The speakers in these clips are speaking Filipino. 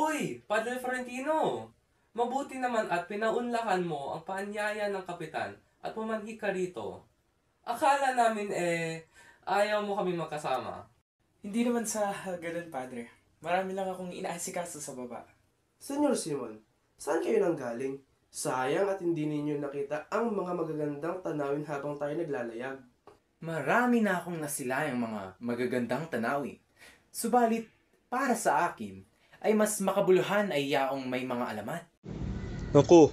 Uy, Padre Florentino! Mabuti naman at pinaunlakan mo ang paanyaya ng kapitan at pumanhik ka rito. Akala namin ayaw mo kami magkasama. Hindi naman sa ganun, Padre. Marami lang akong inaasikaso sa baba. Senyor Simon, saan kayo nanggaling? Sayang at hindi ninyo nakita ang mga magagandang tanawin habang tayo naglalayag. Marami na akong nasilayang mga magagandang tanawin. Subalit, para sa akin, ay mas makabuluhan ay yaong may mga alamat. Nako,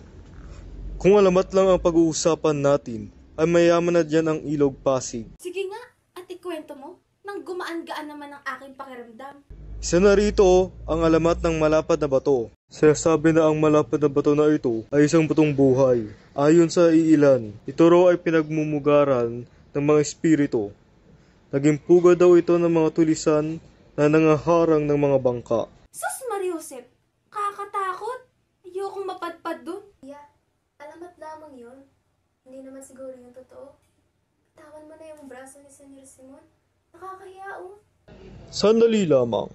kung alamat lang ang pag-uusapan natin, ay mayaman na dyan ang Ilog Pasig. Sige nga, at ikwento mo, nang gumaan-gaan naman ang aking pakiramdam. Isa na rito ang alamat ng malapad na bato. Sinasabi na ang malapad na bato na ito ay isang batong buhay. Ayon sa iilan, ito raw ay pinagmumugaran ng mga espiritu. Naging puga daw ito ng mga tulisan na nangaharang ng mga bangka. Sus Mariusep, kakatakot. Ayokong mapadpad dun. Yeah, alamat lamang yun. Hindi naman siguro yung totoo. Tawan mo na yung braso ni Senyor Simon. Nakakahiya oh. Sandali lamang.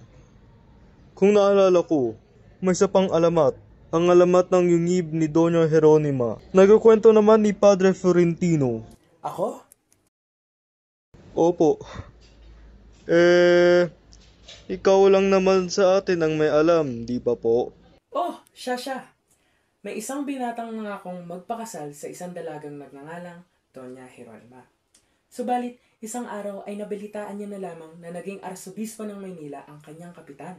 Kung naalala ko, may isa pang alamat. Ang alamat ng yungib ni Doña Jeronima. Nagkukwento naman ni Padre Florentino. Ako? Opo. Ikaw lang naman sa atin ang may alam, di ba po? Oh, siya. May isang binatang nangakong magpakasal sa isang dalagang nagngangalang Doña Jeronima. Subalit, isang araw ay nabalitaan niya na lamang na naging arsobispo ng Maynila ang kanyang kapitan.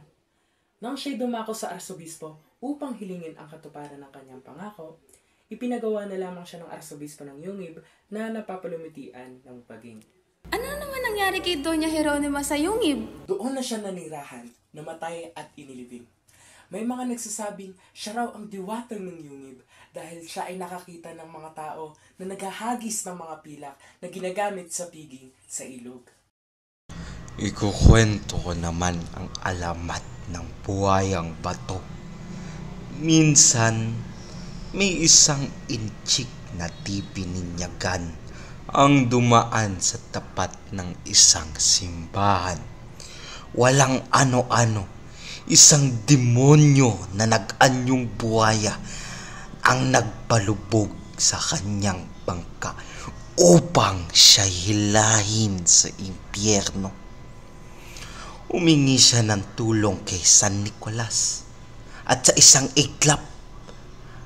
Nang siya'y dumako sa arsobispo upang hilingin ang katuparan ng kanyang pangako, ipinagawa na lamang siya ng arsobispo ng Yungib na napapalumitian ng paging. Ano naman nangyari kay Doña Jeronima sa Yungib? Doon na siya nanirahan, namatay at inilibing. May mga nagsasabing siya raw ang diwatang ng Yungib dahil siya ay nakakita ng mga tao na naghahagis ng mga pilak na ginagamit sa piging sa ilog. Ikukwento ko naman ang alamat ng buhayang bato. Minsan, may isang inchik na tipininyagan ang dumaan sa tapat ng isang simbahan. Walang ano-ano, isang demonyo na nag-anyong buhaya ang nagpalubog sa kanyang bangka upang siya hilahin sa impyerno. Humingi siya ng tulong kay San Nicolas at sa isang iglap,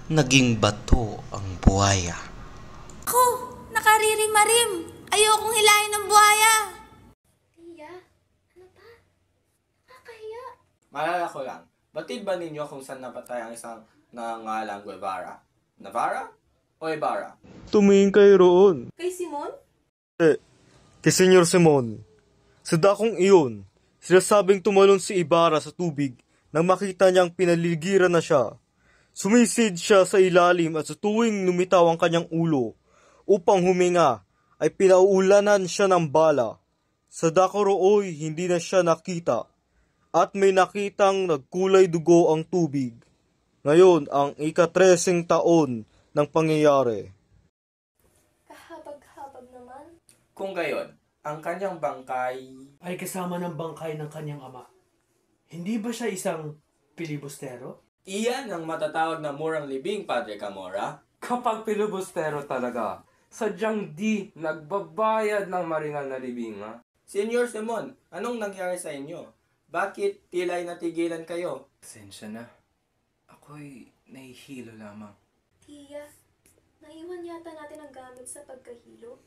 naging bato ang buhaya. Ako, nakaririm-marim. Ayokong hilahin ng buhaya. Tia, ano ba? Nakakahiya. Maalala ko lang, batid ba ninyo kung saan napatay ang isang nangangalang Guevara? Navarra o Ibarra? Tumingin kayo roon. Kay Simon? Kay Senyor Simon. Sa dakong iyon, sinasabing tumalon si Ibarra sa tubig nang makita niyang pinaliligiran na siya. Sumisid siya sa ilalim at sa tuwing lumitaw ang kanyang ulo upang huminga ay pinauulanan siya ng bala. Sa dako rooy hindi na siya nakita at may nakitang nagkulay dugo ang tubig. Ngayon ang ika-13 taon ng pangyayari. Kahabag-habag naman. Kung gayon, ang kanyang bangkay... ay kasama ng bangkay ng kanyang ama. Hindi ba siya isang pilibustero? Iyan ang matatawag na murang libing, Padre Camora. Kapag pilibustero talaga, sadyang di nagbabayad ng maringal na libinga. Senyor Simon, anong nangyari sa inyo? Bakit tila'y natigilan kayo? Pasensya na. Ako'y nahihilo lamang. Tia, naiwan yata natin ang gamit sa pagkahilo.